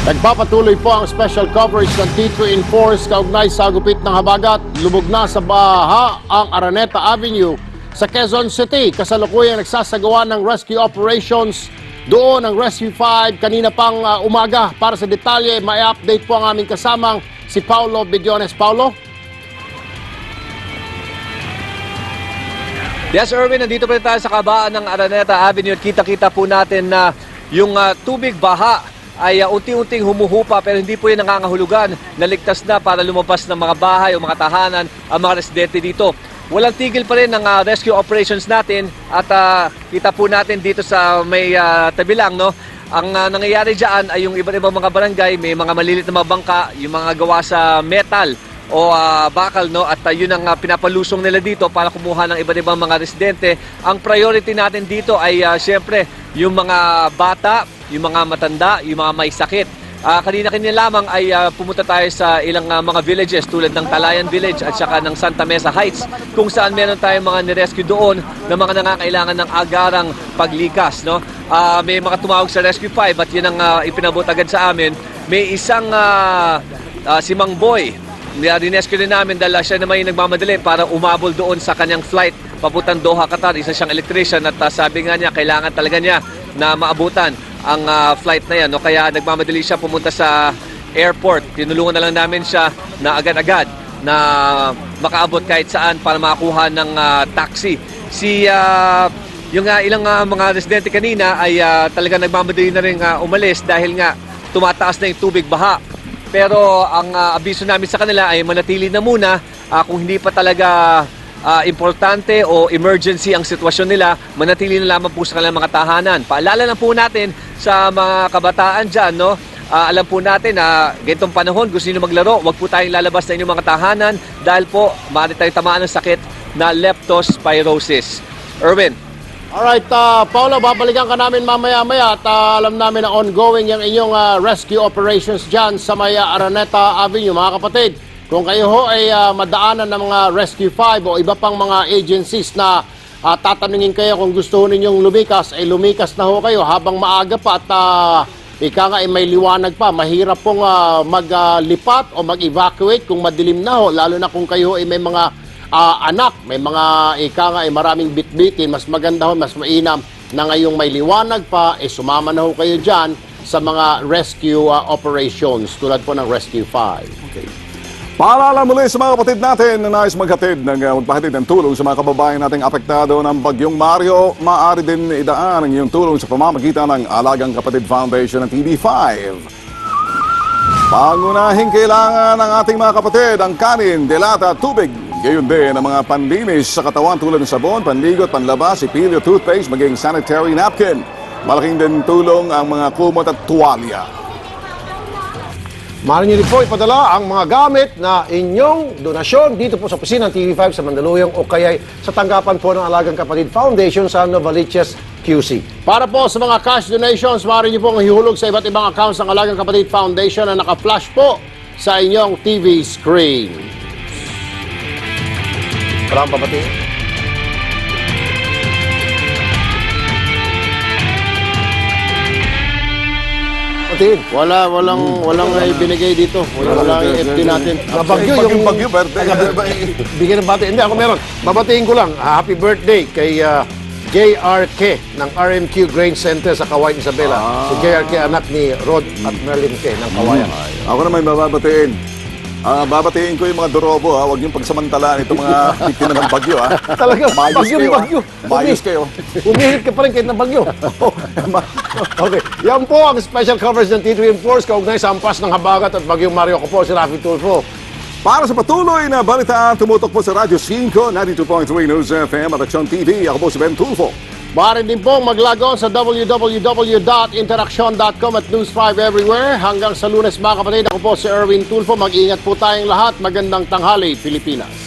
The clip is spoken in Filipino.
Nagpapatuloy po ang special coverage ng T3 Enforce kaugnay sa gupit ng habagat. Lubog na sa baha ang Araneta Avenue sa Quezon City. Kasalukuyang nagsasagawa ng rescue operations doon ang Rescue 5 kanina pang umaga. Para sa detalye, may update po ang aming kasamang si Paulo Bidiones. Paulo? Yes, Erwin, nandito pa rin tayo sa kabaan ng Araneta Avenue at kita-kita po natin na yung tubig baha ay unti-unting humuhupa pero hindi po yan nangangahulugan na ligtas na para lumabas ng mga bahay o mga tahanan ang mga residente dito. Walang tigil pa rin ng rescue operations natin at kita po natin dito sa may tabi lang, no? Ang nangyayari dyan ay yung iba't ibang mga barangay, may mga malilit na mga bangka, yung mga gawa sa metal o bakal, no? At yun ang pinapalusong nila dito para kumuha ng iba't ibang mga residente. Ang priority natin dito ay siyempre yung mga bata, yung mga matanda, yung mga may sakit. Kanina lamang ay pumunta tayo sa ilang mga villages tulad ng Talayan Village at saka ng Santa Mesa Heights kung saan meron tayong mga nirescue doon na mga nangangailangan ng agarang paglikas, no? May mga tumawag sa Rescue 5 at yun ang ipinabot agad sa amin. May isang si Mang Boy, rinescue din namin dahil siya naman yung nagmamadali para umabol doon sa kanyang flight papuntang Doha, Qatar. Isa siyang electrician at sabi nga niya kailangan talaga niya na maabutan ang flight na yan, no? Kaya nagmamadali siya pumunta sa airport. Tinulungan na lang namin siya na agad-agad na makaabot kahit saan para makakuha ng taxi. Yung ilang mga residente kanina ay talagang nagmamadali na rin umalis dahil nga tumataas na yung tubig baha. Pero ang abiso namin sa kanila ay manatili na muna kung hindi pa talaga importante o emergency ang sitwasyon nila, manatili na lamang po sa kanilang mga tahanan. Paalala lang po natin sa mga kabataan dyan, no? Alam po natin na ganitong panahon, gusto nyo maglaro, wag po tayong lalabas na inyong mga tahanan dahil po maaari tayong tamaan ng sakit na leptospirosis. Erwin. Alright, Paulo, babalikan ka namin mamaya-maya at alam namin na ongoing yung inyong rescue operations dyan sa may Araneta Avenue, mga kapatid. Kung kayo ho ay madaanan ng mga Rescue 5 o iba pang mga agencies na tatanungin kayo kung gusto ninyong lumikas, ay lumikas na ho kayo habang maaga pa at ika nga ay may liwanag pa. Mahirap pong maglipat o mag-evacuate kung madilim na ho, lalo na kung kayo ay may mga anak, may mga ika nga ay maraming bitbitin. Mas maganda ho, mas mainam na ngayong may liwanag pa, sumama na ho kayo dyan sa mga rescue operations tulad po ng Rescue 5. Okay. Paalala muli sa mga kapatid natin na nais maghatid magpahatid ng tulong sa mga kababayan nating apektado ng Bagyong Mario. Maaari din idaan ang iyong tulong sa pamamagitan ng Alagang Kapatid Foundation ng TV5. Pangunahing kailangan ng ating mga kapatid ang kanin, delata at tubig. Gayon din ang mga panlinis sa katawan tulad ng sabon, panligot, panlabas, ipilyo, toothpaste, maging sanitary napkin. Malaking din tulong ang mga kumot at tuwalya. Maaari niyo rin po ipadala ang mga gamit na inyong donasyon dito po sa opisina ng TV5 sa Mandaluyong o kaya sa tanggapan po ng Alagang Kapatid Foundation sa Novaliches, QC. Para po sa mga cash donations, maaari niyo pong ihulog sa iba't ibang accounts ng Alagang Kapatid Foundation na naka-flash po sa inyong TV screen. Parang papatiin. Walang binigay dito. Walang FT natin. Bagyo, yung bagyo, birthday. Bigyan ng bati. Hindi, ako meron. Babatiin ko lang. Happy birthday kay JRK ng RMQ Grain Center sa Kawayan, Isabela. Si JRK, anak ni Rod at Merlin K ng Kawayan. Ako naman babatiin. Babatiin ko yung mga dorobo, ha. Huwag yung pagsamantalaan itong mga biktima ng bagyo, ha. Talaga, bagyo. Mayos kayo. Umihit ka pa rin kahit na bagyo. Okay, yan po ang special coverage ng T3 Enforce kaugnay sa ampas ng habagat at Bagyong Mario. Ko po si Rafi Tulfo. Para sa patuloy na balitaan, tumutok po sa Radyo 5, 92.3 News FM at Aksyon TV. Ako po si Ben Tulfo. Maaari din pong mag-log on sa www.interaction.com at News 5 everywhere. Hanggang sa Lunes, mga kapatid, ako po si Erwin Tulfo. Mag-ingat po tayong lahat. Magandang tanghali, Pilipinas.